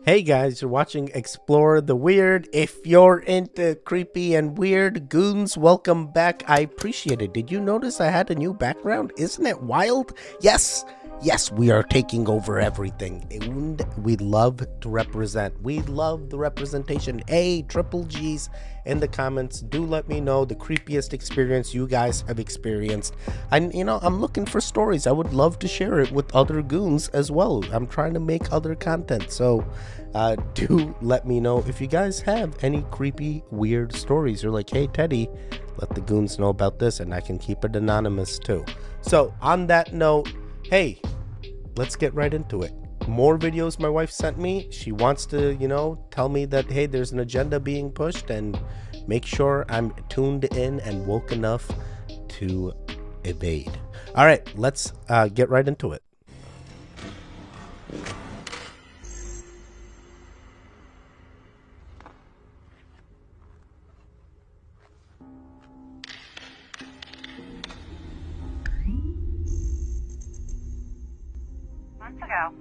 Hey guys, you're watching Explore the Weird. If you're into creepy and weird goons, welcome back. I appreciate it. Did you notice I had a new background? Isn't it wild? Yes, we are taking over everything. And we love to represent. We love the representation. Hey, triple G's in the comments. Do let me know the creepiest experience you guys have experienced. And I'm looking for stories. I would love to share it with other goons as well. I'm trying to make other content. So do let me know if you guys have any creepy, weird stories. You're like, hey, Teddy, let the goons know about this, and I can keep it anonymous too. So on that note, hey, let's get right into it. More videos my wife sent me. She wants to, tell me that, hey, there's an agenda being pushed, and make sure I'm tuned in and woke enough to evade. All right, let's get right into it. Months ago.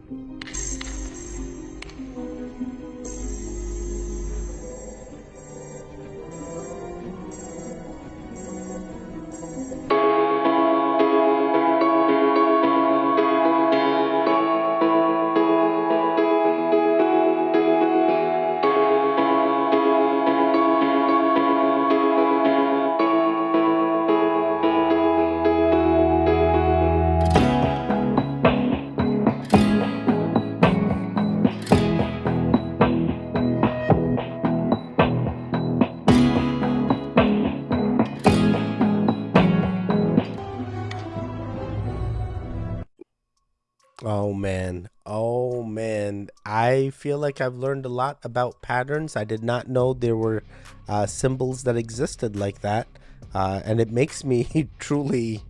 Oh man, I feel like I've learned a lot about patterns. I did not know there were symbols that existed like that, and it makes me truly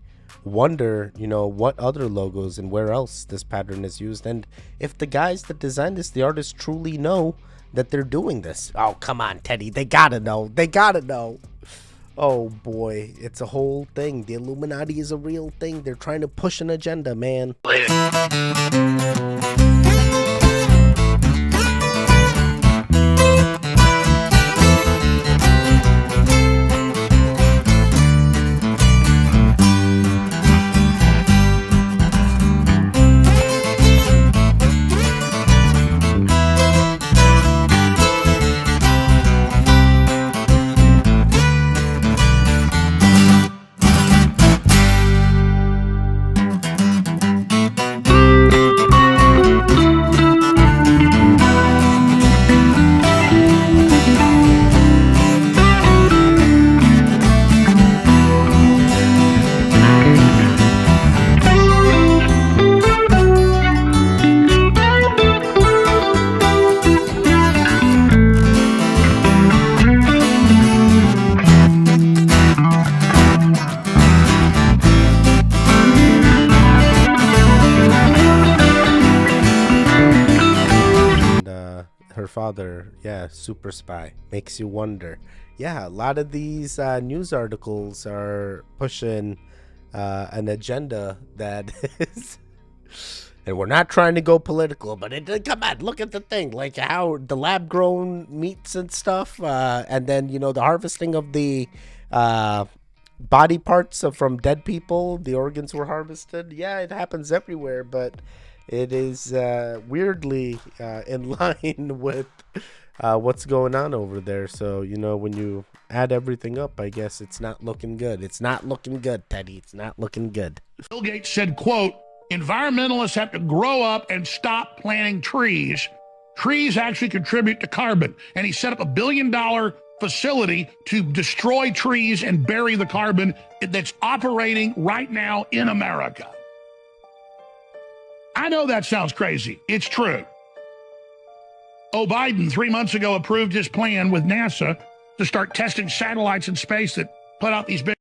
wonder, what other logos and where else this pattern is used, and if the guys that designed this, the artists, truly know that they're doing this. Oh, come on, Teddy, they gotta know. Oh boy, it's a whole thing. The Illuminati is a real thing. They're trying to push an agenda, man. Her father, yeah, super spy, makes you wonder. Yeah, a lot of these news articles are pushing an agenda that is, and we're not trying to go political, but come on, look at the thing, like how the lab grown meats and stuff, and then the harvesting of the body parts from dead people, the organs were harvested. Yeah, it happens everywhere, but it is weirdly in line with what's going on over there. So, when you add everything up, I guess it's not looking good. It's not looking good, Teddy. It's not looking good. Bill Gates said, quote, environmentalists have to grow up and stop planting trees. Trees actually contribute to carbon. And he set up $1 billion facility to destroy trees and bury the carbon that's operating right now in America. I know that sounds crazy. It's true. Oh, Biden 3 months ago approved his plan with NASA to start testing satellites in space that put out these big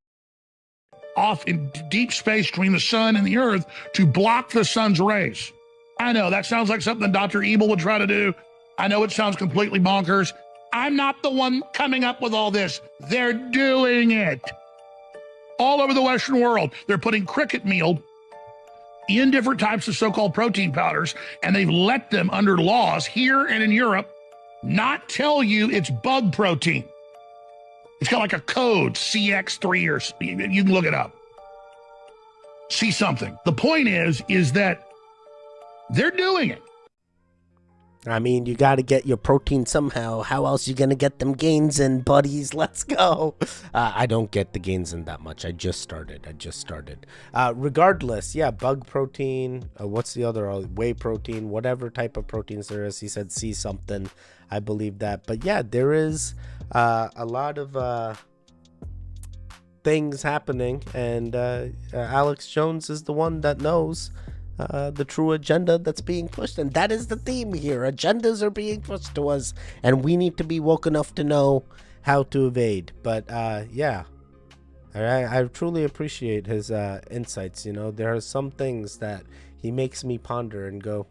off in deep space between the sun and the earth to block the sun's rays. I know that sounds like something Dr. Evil would try to do. I know it sounds completely bonkers. I'm not the one coming up with all this. They're doing it all over the Western world. They're putting cricket meal in different types of so-called protein powders, and they've let them, under laws here and in Europe, not tell you it's bug protein. It's got like a code, CX3, or you can look it up. See something. The point is that they're doing it. I mean, you got to get your protein somehow. How else you going to get them gains in, buddies? Let's go. I don't get the gains in that much. I just started. Regardless, yeah, bug protein. What's the other? Whey protein, whatever type of proteins there is. He said see something. I believe that. But yeah, there is a lot of things happening. And Alex Jones is the one that knows the true agenda that's being pushed, and that is the theme here. Agendas are being pushed to us, and we need to be woke enough to know how to evade. But yeah, I truly appreciate his insights. You know, there are some things that he makes me ponder and go,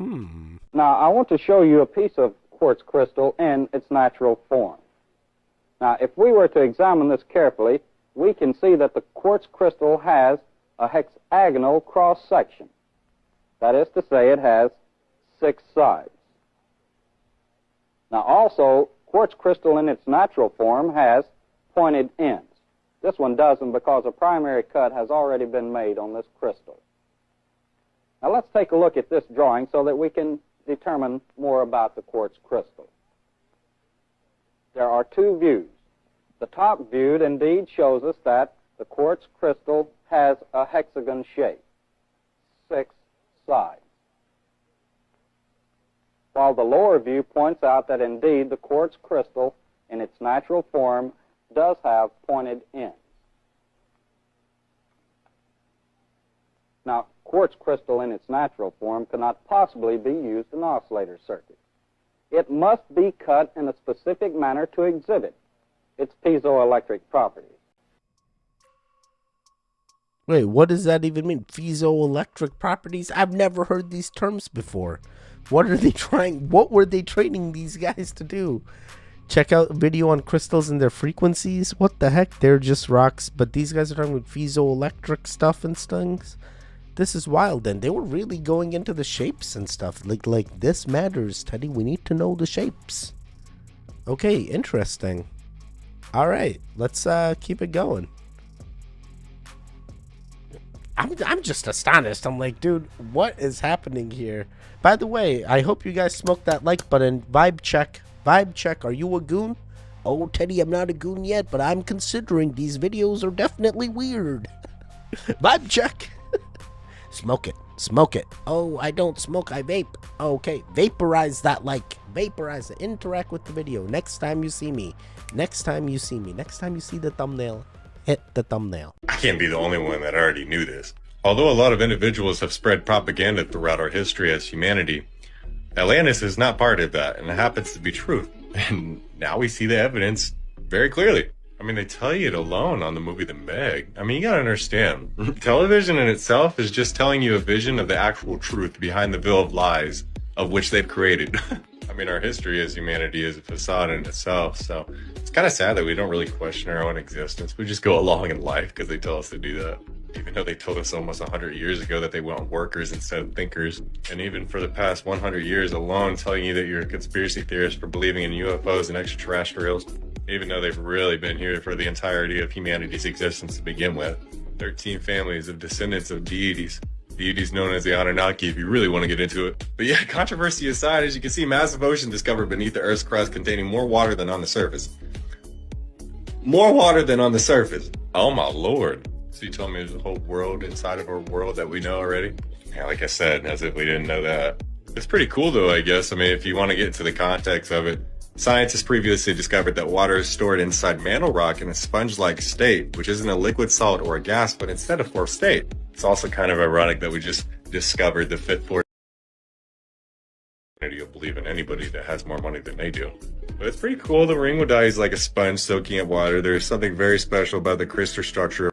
Now, I want to show you a piece of quartz crystal in its natural form. Now, if we were to examine this carefully, we can see that the quartz crystal has a hexagonal cross-section. That is to say, it has 6 sides. Now also, quartz crystal in its natural form has pointed ends. This one doesn't because a primary cut has already been made on this crystal. Now let's take a look at this drawing so that we can determine more about the quartz crystal. There are 2 views. The top view indeed shows us that the quartz crystal has a hexagon shape, 6 sides, while the lower view points out that indeed the quartz crystal in its natural form does have pointed ends. Now, quartz crystal in its natural form cannot possibly be used in oscillator circuits. It must be cut in a specific manner to exhibit its piezoelectric properties. Wait, what does that even mean? Piezoelectric properties? I've never heard these terms before. What are they trying? What were they training these guys to do? Check out a video on crystals and their frequencies. What the heck? They're just rocks, but these guys are talking about piezoelectric stuff and things. This is wild. And they were really going into the shapes and stuff. Like this matters, Teddy. We need to know the shapes. Okay, interesting. All right, let's keep it going. I'm just astonished. I'm like, dude, what is happening here? By the way, I hope you guys smoked that like button. Vibe check. Vibe check. Are you a goon? Oh, Teddy, I'm not a goon yet, but I'm considering these videos are definitely weird. Vibe check. Smoke it. Smoke it. Oh, I don't smoke. I vape. Okay. Vaporize that like. Vaporize it. Interact with the video. Next time you see me. Next time you see me. Next time you see the thumbnail. Hit the thumbnail. I can't be the only one that already knew this. Although a lot of individuals have spread propaganda throughout our history as humanity, Atlantis is not part of that, and it happens to be truth. And now we see the evidence very clearly. I mean, they tell you it alone on the movie The Meg. I mean, you gotta understand. Television in itself is just telling you a vision of the actual truth behind the veil of lies of which they've created. I mean, our history as humanity is a facade in itself, so it's kind of sad that we don't really question our own existence. We just go along in life because they tell us to do that. Even though they told us almost 100 years ago that they want workers instead of thinkers. And even for the past 100 years alone telling you that you're a conspiracy theorist for believing in UFOs and extraterrestrials, even though they've really been here for the entirety of humanity's existence to begin with. 13 families of descendants of deities. Deities known as the Anunnaki, if you really want to get into it. But yeah, controversy aside, as you can see, massive ocean discovered beneath the Earth's crust containing more water than on the surface. More water than on the surface. Oh my lord. So you told me there's a whole world inside of our world that we know already? Yeah, like I said, as if we didn't know that. It's pretty cool though, I guess. I mean, if you want to get into the context of it, scientists previously discovered that water is stored inside mantle rock in a sponge-like state, which isn't a liquid, solid, or a gas, but instead a fourth state. It's also kind of ironic that we just discovered the fifth force. You'll believe in anybody that has more money than they do. But it's pretty cool. The ring would die is like a sponge soaking up water. There's something very special about the crystal structure.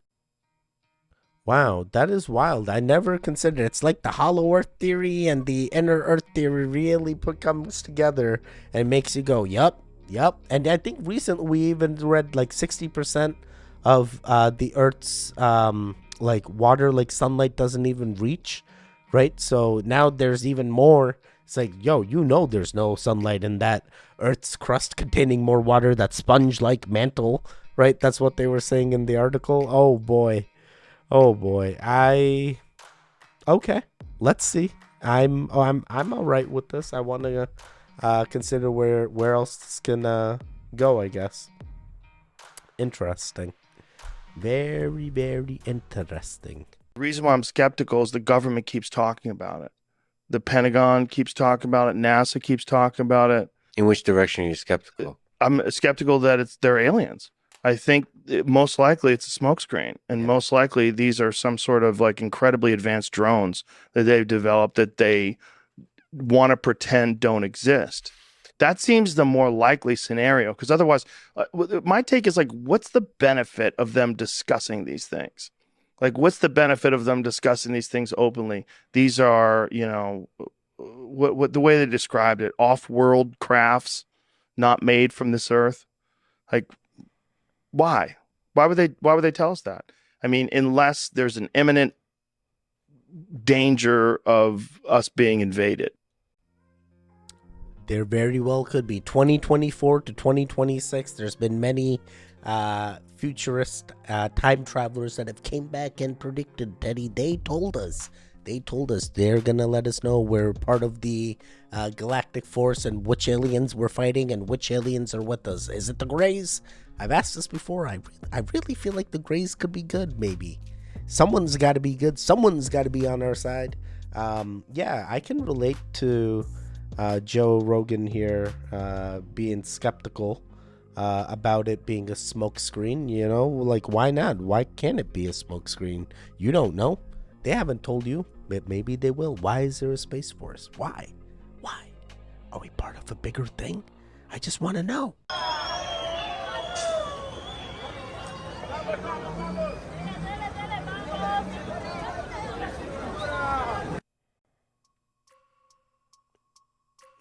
Wow, that is wild. I never considered it's like the hollow earth theory and the inner earth theory really comes together and makes you go, yup. And I think recently we even read like 60% of the earth's like water, like sunlight doesn't even reach. right? So now there's even more. It's like, yo, there's no sunlight in that Earth's crust containing more water, that sponge-like mantle, right? That's what they were saying in the article. Oh boy. Okay, let's see. I'm all right with this. I want to consider where else this can go, I guess. Interesting. Very, very interesting. The reason why I'm skeptical is the government keeps talking about it. The Pentagon keeps talking about it. NASA keeps talking about it. In which direction are you skeptical? I'm skeptical that they're aliens. I think most likely it's a smokescreen, and most likely these are some sort of like incredibly advanced drones that they've developed that they want to pretend don't exist. That seems the more likely scenario, because otherwise, my take is like, what's the benefit of them discussing these things? Like, what's the benefit of them discussing these things openly? These are, what the way they described it, off-world crafts, not made from this earth. Like, why? Why would they tell us that? I mean, unless there's an imminent danger of us being invaded. There very well could be 2024 to 2026. There's been many futurist time travelers that have came back and predicted, Teddy. They told us they're gonna let us know we're part of the galactic force and which aliens we're fighting and which aliens are with us. Is it the Greys? I've asked this before. I really feel like the Greys could be good. Maybe someone's got to be good. Someone's got to be on our side. Yeah, I can relate to Joe Rogan here being skeptical about it being a smokescreen. Like, why not? Why can't it be a smokescreen? You don't know. They haven't told you, but maybe they will. Why is there a space force? Why? Are we part of a bigger thing? I just want to know.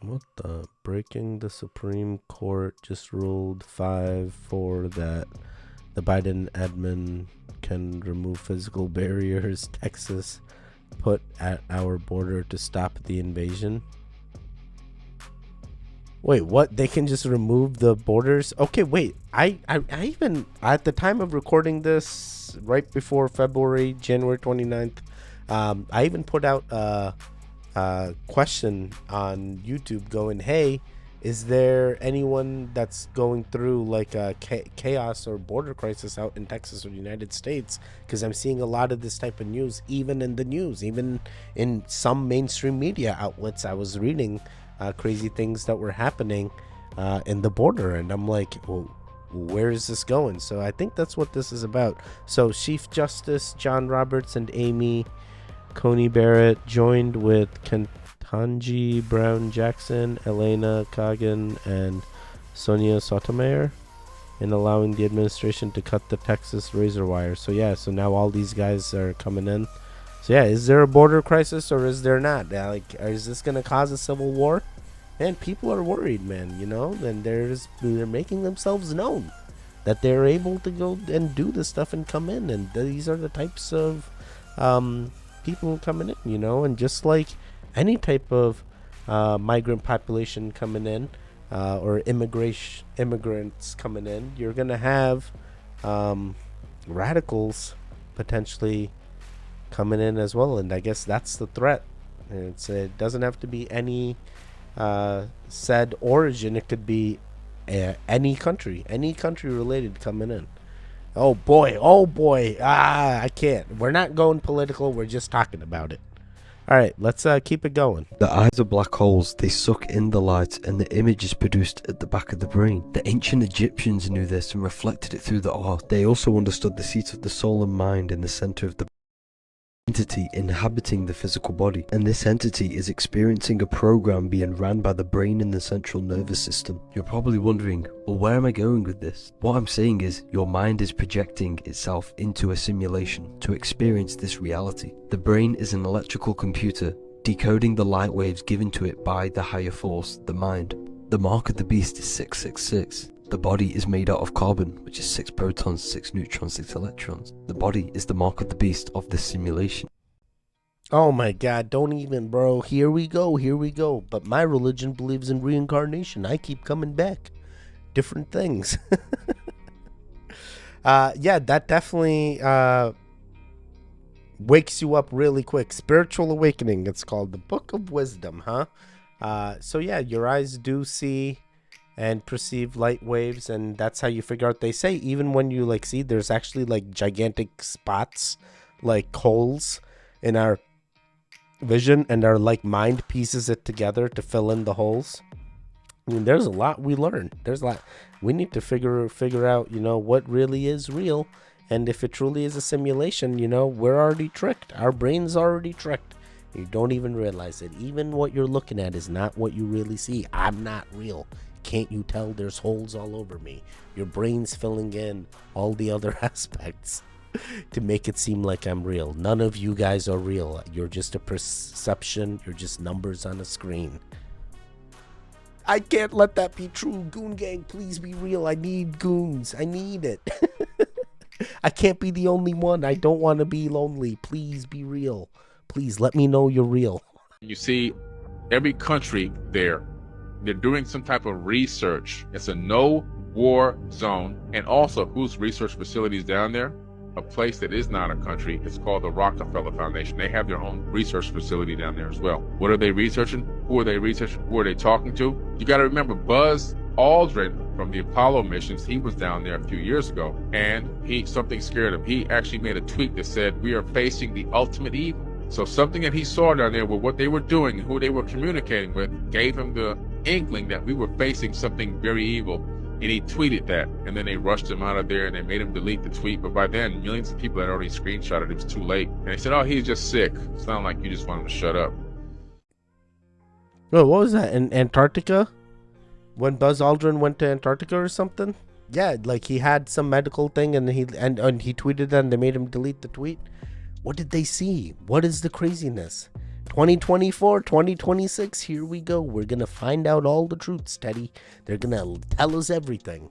What the? Breaking the Supreme Court just ruled 5-4 that the Biden admin can remove physical barriers Texas put at our border to stop the invasion. Wait, what? They can just remove the borders? Okay, wait. I even, at the time of recording this, right before January 29th, I even put out a question on YouTube going, hey, is there anyone that's going through like a chaos or border crisis out in Texas or the United States? Because I'm seeing a lot of this type of news, even in the news, even in some mainstream media outlets. I was reading crazy things that were happening in the border, and I'm like, well, where is this going? So I think that's what this is about. So Chief Justice John Roberts and Amy Coney Barrett joined with Ketanji Brown Jackson, Elena Kagan, and Sonia Sotomayor in allowing the administration to cut the Texas razor wire. So now all these guys are coming in. So is there a border crisis or is there not? Is this going to cause a civil war? And people are worried, man, and they're making themselves known that they're able to go and do this stuff and come in. And these are the types of people coming in, and just like any type of migrant population coming in or immigrants coming in, you're going to have radicals potentially coming in as well. And I guess that's the threat. It doesn't have to be any said origin. It could be any country related coming in. Oh boy. I can't. We're not going political. We're just talking about it. All right, let's keep it going. The eyes are black holes. They suck in the light, and the image is produced at the back of the brain. The ancient Egyptians knew this and reflected it through the art. They also understood the seat of the soul and mind in the center of the entity inhabiting the physical body, and this entity is experiencing a program being ran by the brain in the central nervous system. You're probably wondering, well, where am I going with this? What I'm saying is, your mind is projecting itself into a simulation to experience this reality. The brain is an electrical computer decoding the light waves given to it by the higher force, the mind. The mark of the beast is 666. The body is made out of carbon, which is 6 protons, 6 neutrons, 6 electrons. The body is the mark of the beast of this simulation. Oh my God, don't even, bro. Here we go, here we go. But my religion believes in reincarnation. I keep coming back. Different things. Yeah, that definitely wakes you up really quick. Spiritual awakening, it's called. The Book of Wisdom, huh? So yeah, your eyes do see and perceive light waves, and that's how you figure out. They say even when you like see, there's actually like gigantic spots, like holes in our vision, and our like mind pieces it together to fill in the holes. I mean, there's a lot we learn. There's a lot we need to figure out. You know what really is real, and if it truly is a simulation. You know, we're already tricked. Our brain's already tricked. You don't even realize it. Even what you're looking at is not what you really see. I'm not real. Can't you tell? There's holes all over me. Your brain's filling in all the other aspects to make it seem like I'm real. None of you guys are real. You're just a perception. You're just numbers on a screen. I can't let that be true. Goon Gang, please be real. I need goons. I need it. I can't be the only one. I don't want to be lonely. Please be real. Please let me know you're real. You see every country there, they're doing some type of research. It's a no war zone. And also, whose research facilities down there? A place that is not a country. It's called the Rockefeller Foundation. They have their own research facility down there as well. What are they researching? Who are they researching? Who are they talking to? You got to remember Buzz Aldrin from the Apollo missions. He was down there a few years ago, and something scared him. He actually made a tweet that said, "We are facing the ultimate evil." So something that he saw down there with what they were doing, who they were communicating with, gave him the inkling that we were facing something very evil. And he tweeted that, and then they rushed him out of there and they made him delete the tweet. But by then, millions of people had already screenshotted it. It was too late. And they said, "Oh, he's just sick." It sounded like you just want him to shut up. Oh, what was that? In Antarctica? When Buzz Aldrin went to Antarctica or something? Yeah, like he had some medical thing and he tweeted that and they made him delete the tweet. What did they see? What is the craziness? 2024, 2026, here we go. We're going to find out all the truths, Teddy. They're going to tell us everything.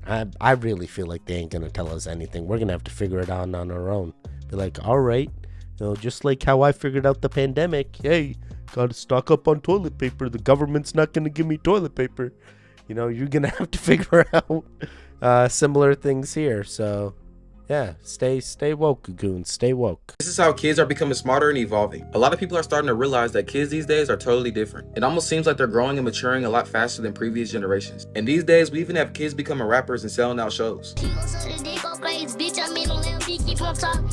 I really feel like they ain't going to tell us anything. We're going to have to figure it out on our own. Be like, all right, you know, just like how I figured out the pandemic. Hey, got to stock up on toilet paper. The government's not going to give me toilet paper. You know, you're going to have to figure out similar things here. So yeah, stay woke, goons. Stay woke. This is how kids are becoming smarter and evolving. A lot of people are starting to realize that kids these days are totally different. It almost seems like they're growing and maturing a lot faster than previous generations. And these days, we even have kids becoming rappers and selling out shows.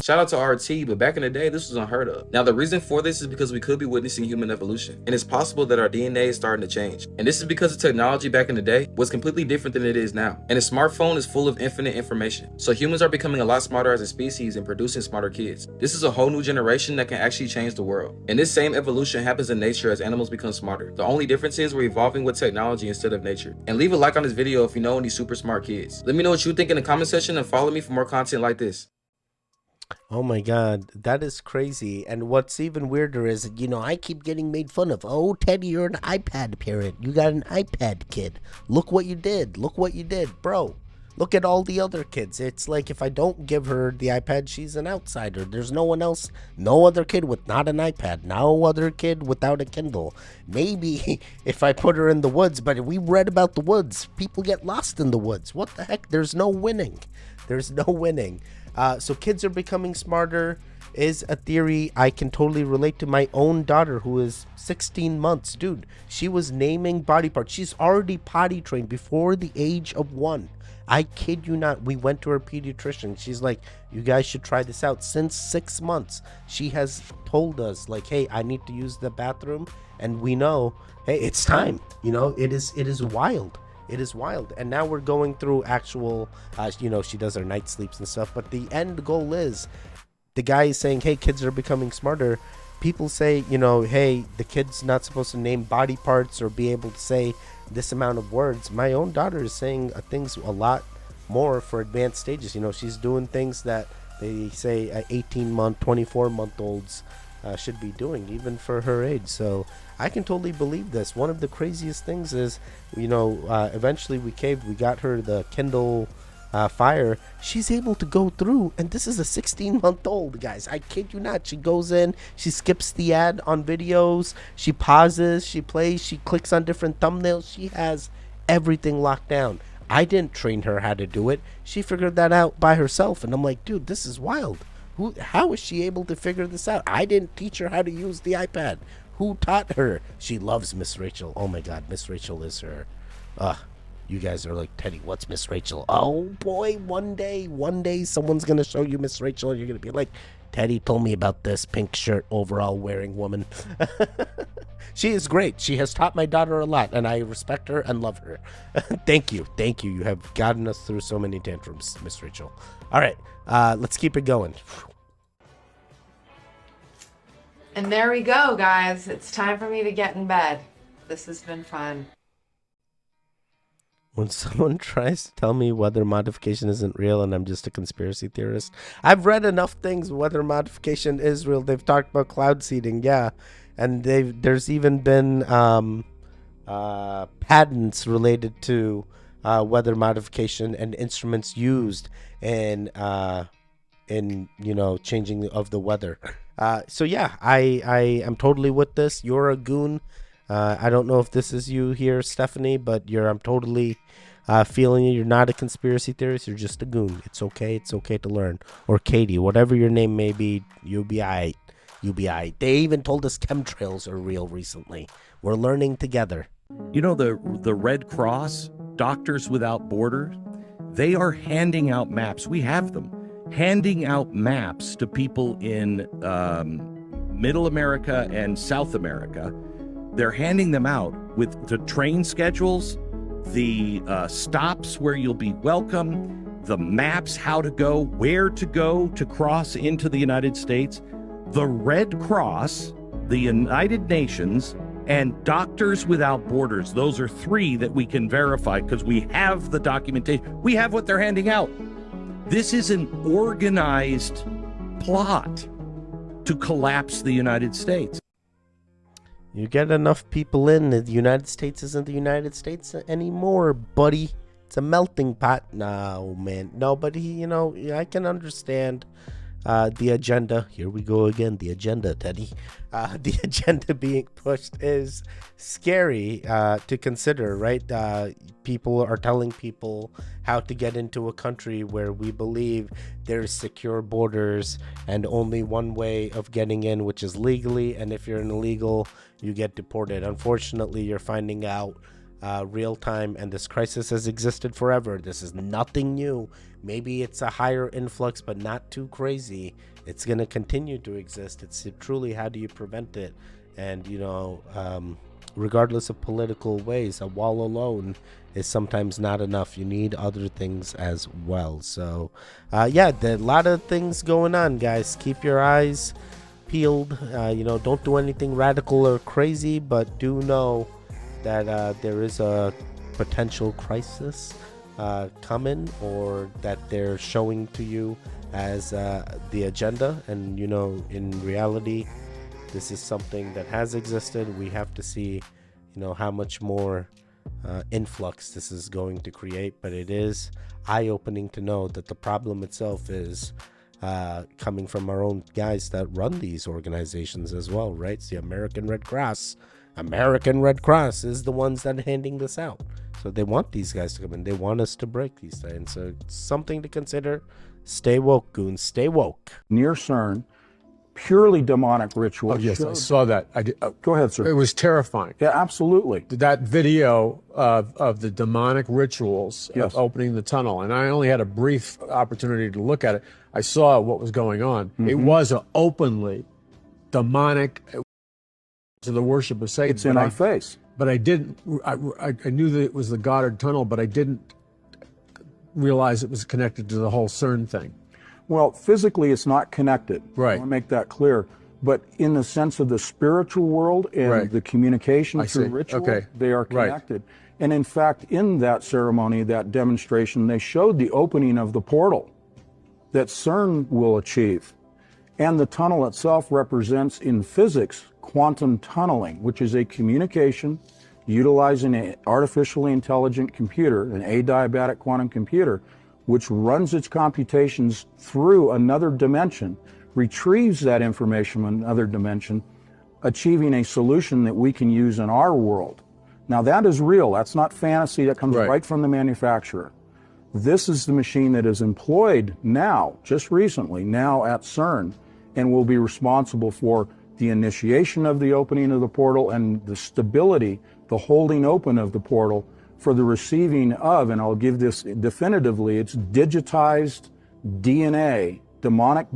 Shout out to RT, but back in the day, this was unheard of. Now, the reason for this is because we could be witnessing human evolution, and it's possible that our DNA is starting to change. And this is because the technology back in the day was completely different than it is now. And a smartphone is full of infinite information. So humans are becoming a lot smarter as a species and producing smarter kids. This is a whole new generation that can actually change the world. And this same evolution happens in nature as animals become smarter. The only difference is we're evolving with technology instead of nature. And leave a like on this video if you know any super smart kids. Let me know what you think in the comment section and follow me for more content like this. Oh my God, that is crazy. And what's even weirder is, you know, I keep getting made fun of. Oh, Teddy, you're an iPad parent. You got an iPad kid. Look what you did. Look what you did. Bro, look at all the other kids. It's like if I don't give her the iPad, she's an outsider. There's no one else, no other kid with not an iPad, no other kid without a Kindle. Maybe if I put her in the woods, but we read about the woods. People get lost in the woods. What the heck? There's no winning. There's no winning. So kids are becoming smarter is a theory I can totally relate to. My own daughter, who is 16 months, dude, she was naming body parts. She's already potty trained before the age of 1. I kid you not. We went to her pediatrician. She's like, you guys should try this out. Since 6 months, she has told us, like, hey, I need to use the bathroom. And we know, hey, it's time. You know, it is wild. It is wild. And now we're going through actual, you know, she does her night sleeps and stuff. But the end goal is, the guy is saying, hey, kids are becoming smarter. People say, you know, hey, the kid's not supposed to name body parts or be able to say this amount of words. My own daughter is saying things a lot more for advanced stages. You know, she's doing things that they say 18-month, 24-month-olds should be doing, even for her age. So I can totally believe this. One of the craziest things is, you know, eventually we got her the Kindle fire, she's able to go through, and this is a 16-month-old, guys. I kid you not. She goes in, she skips the ad on videos, she pauses, she plays, she clicks on different thumbnails. She has everything locked down. I didn't train her how to do it. She figured that out by herself, and I'm like, dude, this is wild. How is she able to figure this out? I didn't teach her how to use the iPad. Who taught her? She loves Miss Rachel. Oh my God, Miss Rachel is her. You guys are like, Teddy, what's Miss Rachel? Oh boy, one day someone's gonna show you Miss Rachel, and you're gonna be like, Teddy told me about this pink shirt overall wearing woman. She is great. She has taught my daughter a lot, and I respect her and love her. Thank you. You have gotten us through so many tantrums, Miss Rachel. All right, let's keep it going. And there we go, guys. It's time for me to get in bed. This has been fun. When someone tries to tell me weather modification isn't real and I'm just a conspiracy theorist, I've read enough things. Weather modification is real. They've talked about cloud seeding, yeah, and there's even been patents related to weather modification and instruments used in changing of the weather. So yeah, I am totally with this. You're a goon. I don't know if this is you here, Stephanie, but I'm totally feeling you. You're not a conspiracy theorist. You're just a goon. It's okay. It's okay to learn. Or Katie, whatever your name may be, you'll be alright. They even told us chemtrails are real recently. We're learning together. You know, the Red Cross, Doctors Without Borders, they are handing out maps. We have them. Handing out maps to people in Middle America and South America. They're handing them out with the train schedules, the stops where you'll be welcome, the maps, how to go, where to go to cross into the United States. The Red Cross, the United Nations, and Doctors Without Borders. Those are three that we can verify because we have the documentation. We have what they're handing out. This is an organized plot to collapse the United States. You get enough people in, the United States isn't the United States anymore, buddy. It's a melting pot. No, man. No, but I can understand the agenda. Here we go again. The agenda, Teddy. The agenda being pushed is scary to consider, right? People are telling people how to get into a country where we believe there's secure borders and only one way of getting in, which is legally. And if you're an illegal, you get deported. Unfortunately, you're finding out real time, and this crisis has existed forever. This is nothing new. Maybe it's a higher influx, but not too crazy. It's going to continue to exist. It's truly, how do you prevent it? And, regardless of political ways, a wall alone is sometimes not enough. You need other things as well. So, there are a lot of things going on, guys. Keep your eyes peeled. Don't do anything radical or crazy, but do know that there is a potential crisis coming, or that they're showing to you as the agenda. And in reality, this is something that has existed. We have to see how much more influx this is going to create, but it is eye-opening to know that the problem itself is coming from our own guys that run these organizations as well, right? It's the American Red Cross. American Red Cross is the ones that are handing this out. So they want these guys to come in. They want us to break these things. So it's something to consider. Stay woke, goons. Stay woke. Near CERN, purely demonic ritual. Oh, yes, I saw that. I did. Go ahead, sir. It was terrifying. Yeah, absolutely. That video of the demonic rituals Yes. of opening the tunnel, and I only had a brief opportunity to look at it. I saw what was going on. It was an openly demonic to the worship of Satan. It's in our face. But I didn't. I knew that it was the Goddard Tunnel, but I didn't realize it was connected to the whole CERN thing. Well, physically, it's not connected. Right. I want to make that clear. But in the sense of the spiritual world and Right. the communication I through see. ritual, Okay. they are Right. connected. And in fact, in that ceremony, that demonstration, they showed the opening of the portal that CERN will achieve. And the tunnel itself represents, in physics, quantum tunneling, which is a communication utilizing an artificially intelligent computer, an adiabatic quantum computer, which runs its computations through another dimension, retrieves that information from another dimension, achieving a solution that we can use in our world. Now that is real. That's not fantasy. That comes right from the manufacturer. This is the machine that is employed now, just recently, now at CERN, and will be responsible for the initiation of the opening of the portal and the stability, the holding open of the portal for the receiving of, and I'll give this definitively, it's digitized DNA, demonic.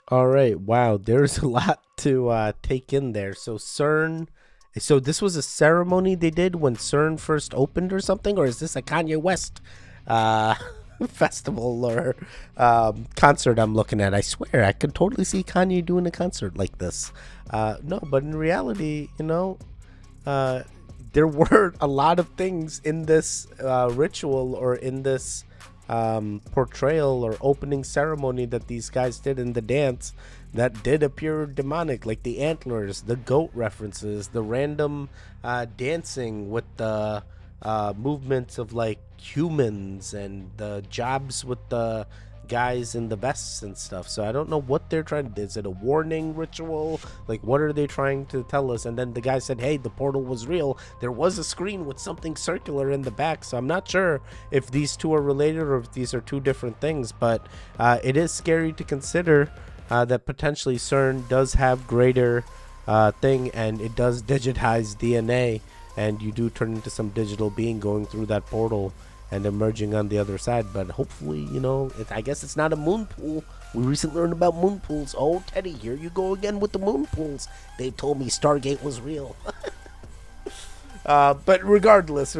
All right. Wow. There's a lot to take in there. So CERN. So this was a ceremony they did when CERN first opened or something? Or is this a Kanye West festival or concert I'm looking at? I swear, I could totally see Kanye doing a concert like this. No, but in reality, you know, there were a lot of things in this ritual or in this portrayal or opening ceremony that these guys did in the dance that did appear demonic, like the antlers, the goat references, the random dancing with the movements of like humans, and the jobs with the guys in the vests and stuff. So I don't know what they're trying to, is it a warning ritual? Like, what are they trying to tell us? And then the guy said, hey, the portal was real. There was a screen with something circular in the back. So I'm not sure if these two are related or if these are two different things, but it is scary to consider that potentially CERN does have greater thing, and it does digitize DNA, and you do turn into some digital being going through that portal and emerging on the other side. But hopefully, you know, I guess it's not a moon pool. We recently learned about moon pools. Oh, Teddy, here you go again with the moon pools. They told me Stargate was real. But regardless,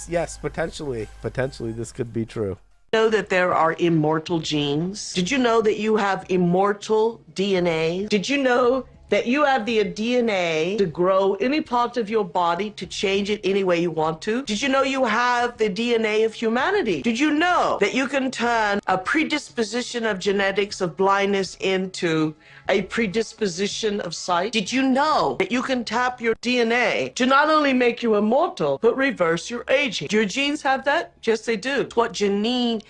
yes, potentially this could be true. Know that there are immortal genes? Did you know that you have immortal DNA? Did you know that you have the DNA to grow any part of your body, to change it any way you want to? Did you know you have the DNA of humanity? Did you know that you can turn a predisposition of genetics of blindness into a predisposition of sight? Did you know that you can tap your DNA to not only make you immortal, but reverse your aging? Do your genes have that? Yes, they do. It's what gene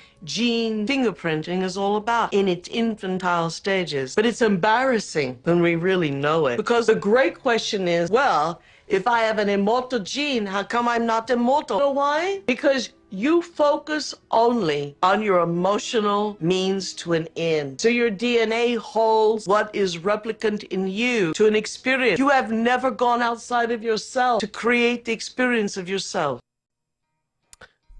fingerprinting is all about in its infantile stages. But it's embarrassing when we really know it. Because the great question is, well, if I have an immortal gene, how come I'm not immortal? You know why? Because you focus only on your emotional means to an end. So your DNA holds what is replicant in you to an experience. You have never gone outside of yourself to create the experience of yourself.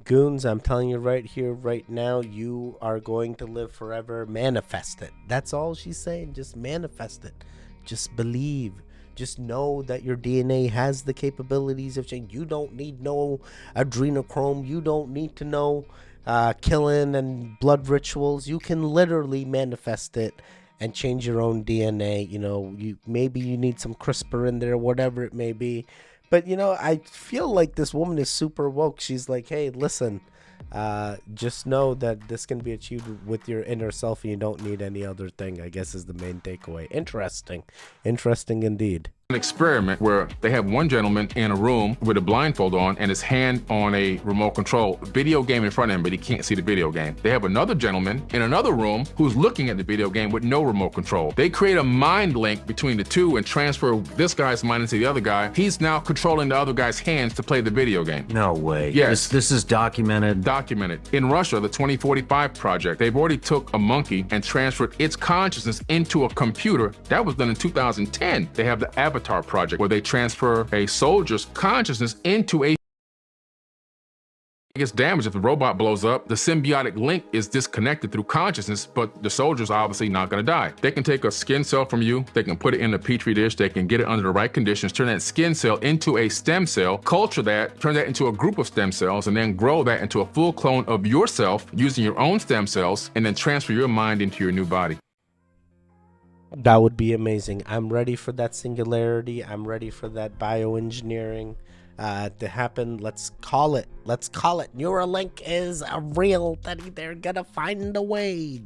Goons, I'm telling you right here, right now, you are going to live forever. Manifest it. That's all she's saying. Just manifest it. Just believe. Just know that your DNA has the capabilities of change. You don't need no adrenochrome. You don't need to know killing and blood rituals. You can literally manifest it and change your own DNA. You know, maybe you need some CRISPR in there, whatever it may be. But, you know, I feel like this woman is super woke. She's like, hey, listen, just know that this can be achieved with your inner self, and you don't need any other thing, I guess, is the main takeaway. Interesting indeed. An experiment where they have one gentleman in a room with a blindfold on and his hand on a remote control video game in front of him, but he can't see the video game. They have another gentleman in another room who's looking at the video game with no remote control. They create a mind link between the two and transfer this guy's mind into the other guy. He's now controlling the other guy's hands to play the video game. No way. Yes. This is documented. In Russia, the 2045 project, they've already took a monkey and transferred its consciousness into a computer. That was done in 2010. They have the Avatar project where they transfer a soldier's consciousness into a it gets damaged if the robot blows up. The symbiotic link is disconnected through consciousness, but the soldier's obviously not going to die. They can take a skin cell from you, they can put it in a petri dish, they can get it under the right conditions, turn that skin cell into a stem cell, culture that, turn that into a group of stem cells, and then grow that into a full clone of yourself using your own stem cells, and then transfer your mind into your new body. That would be amazing. I'm ready for that singularity. I'm ready for that bioengineering to happen. Let's call it. Neuralink is a real thing. They're gonna find a way.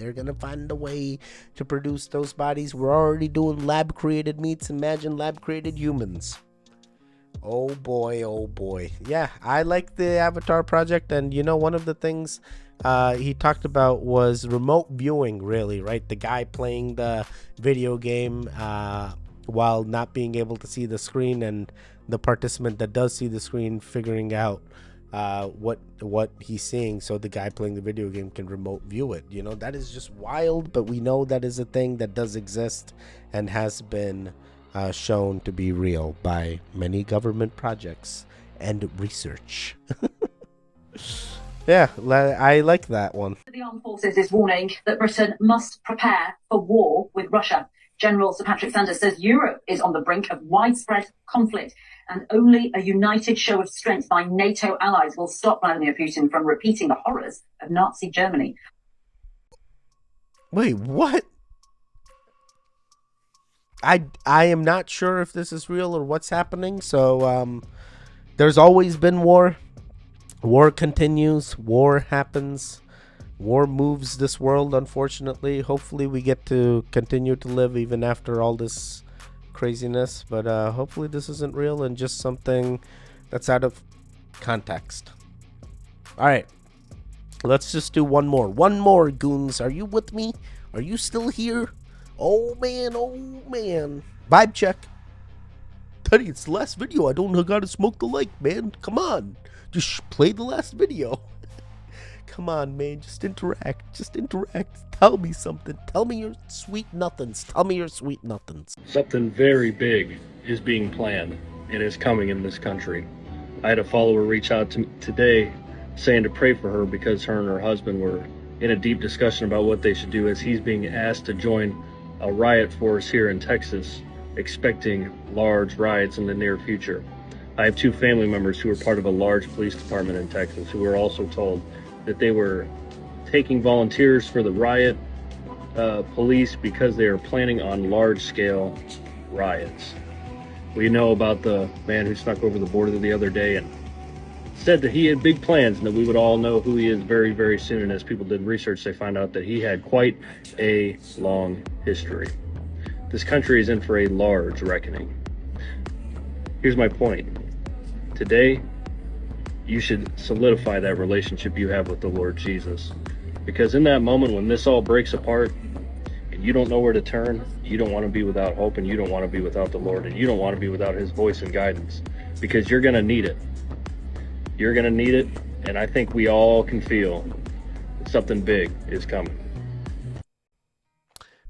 To produce those bodies. We're already doing lab-created meats. Imagine lab-created humans. Oh boy, oh boy. Yeah, I like the Avatar project, and you know, one of the things he talked about was remote viewing, really, right? The guy playing the video game while not being able to see the screen, and the participant that does see the screen figuring out what he's seeing, so the guy playing the video game can remote view it. You know, that is just wild, but we know that is a thing that does exist and has been shown to be real by many government projects and research. Yeah, I like that one. The armed forces is warning that Britain must prepare for war with Russia. General Sir Patrick Sanders says Europe is on the brink of widespread conflict, and only a united show of strength by NATO allies will stop Vladimir Putin from repeating the horrors of Nazi Germany. Wait, what? I am not sure if this is real or what's happening. So there's always been war. War continues. War happens. War moves this world, unfortunately. Hopefully we get to continue to live even after all this craziness. But hopefully this isn't real and just something that's out of context. All right. Let's just do one more. One more, goons. Are you with me? Are you still here? Oh, man. Oh, man. Vibe check. Teddy, it's the last video. I don't know how to smoke the like, man. Come on. Just play the last video. Come on, man. Just interact. Just interact. Tell me something. Tell me your sweet nothings. Tell me your sweet nothings. Something very big is being planned and is coming in this country. I had a follower reach out to me today saying to pray for her because her and her husband were in a deep discussion about what they should do as he's being asked to join a riot force here in Texas, expecting large riots in the near future. I have two family members who are part of a large police department in Texas who were also told that they were taking volunteers for the riot police because they are planning on large-scale riots. We know about the man who snuck over the border the other day and said that he had big plans and that we would all know who he is very, very soon. And as people did research, they found out that he had quite a long history. This country is in for a large reckoning. Here's my point. Today, you should solidify that relationship you have with the Lord Jesus. Because in that moment when this all breaks apart and you don't know where to turn, you don't want to be without hope, and you don't want to be without the Lord, and you don't want to be without his voice and guidance, because you're going to need it. You're going to need it, and I think we all can feel that something big is coming.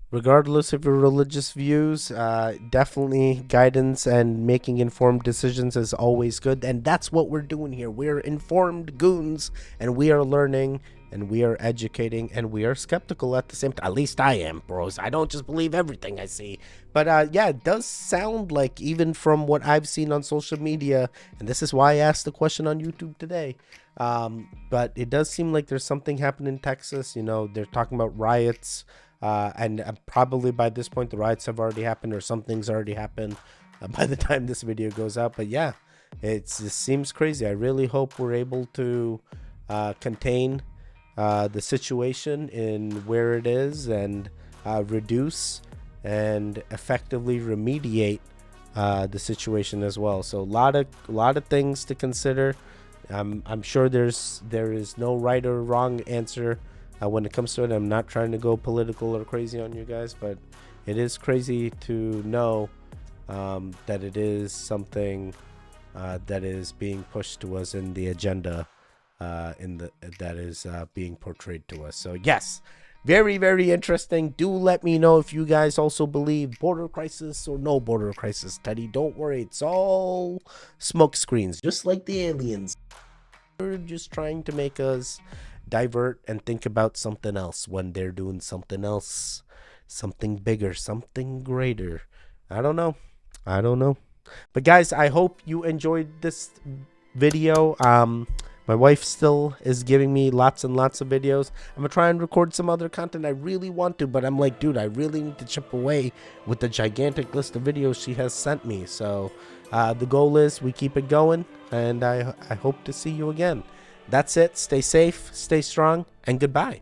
Regardless of your religious views, definitely guidance and making informed decisions is always good. And that's what we're doing here. We're informed goons, and we are learning, and we are educating, and we are skeptical at the same time. At least I am, bros. I don't just believe everything I see. But yeah, it does sound like, even from what I've seen on social media, and this is why I asked the question on YouTube today, but it does seem like there's something happening in Texas. You know, they're talking about riots. And probably by this point the riots have already happened, or something's already happened by the time this video goes out. But yeah, it seems crazy. I really hope we're able to contain the situation in where it is, and reduce and effectively remediate the situation as well. So a lot of things to consider. I'm sure there is no right or wrong answer when it comes to it. I'm not trying to go political or crazy on you guys, but it is crazy to know that it is something that is being pushed to us in the agenda that is being portrayed to us. So yes, very, very interesting. Do let me know if you guys also believe border crisis or no border crisis. Teddy, don't worry, it's all smoke screens, just like the aliens. They're just trying to make us divert and think about something else when they're doing something else, something bigger, something greater. I don't know. But guys, I hope you enjoyed this video. My wife still is giving me lots and lots of videos. I'm gonna try and record some other content. I really want to, but I'm like, dude, I really need to chip away with the gigantic list of videos she has sent me. So the goal is we keep it going, and I hope to see you again. That's it. Stay safe, stay strong, and goodbye.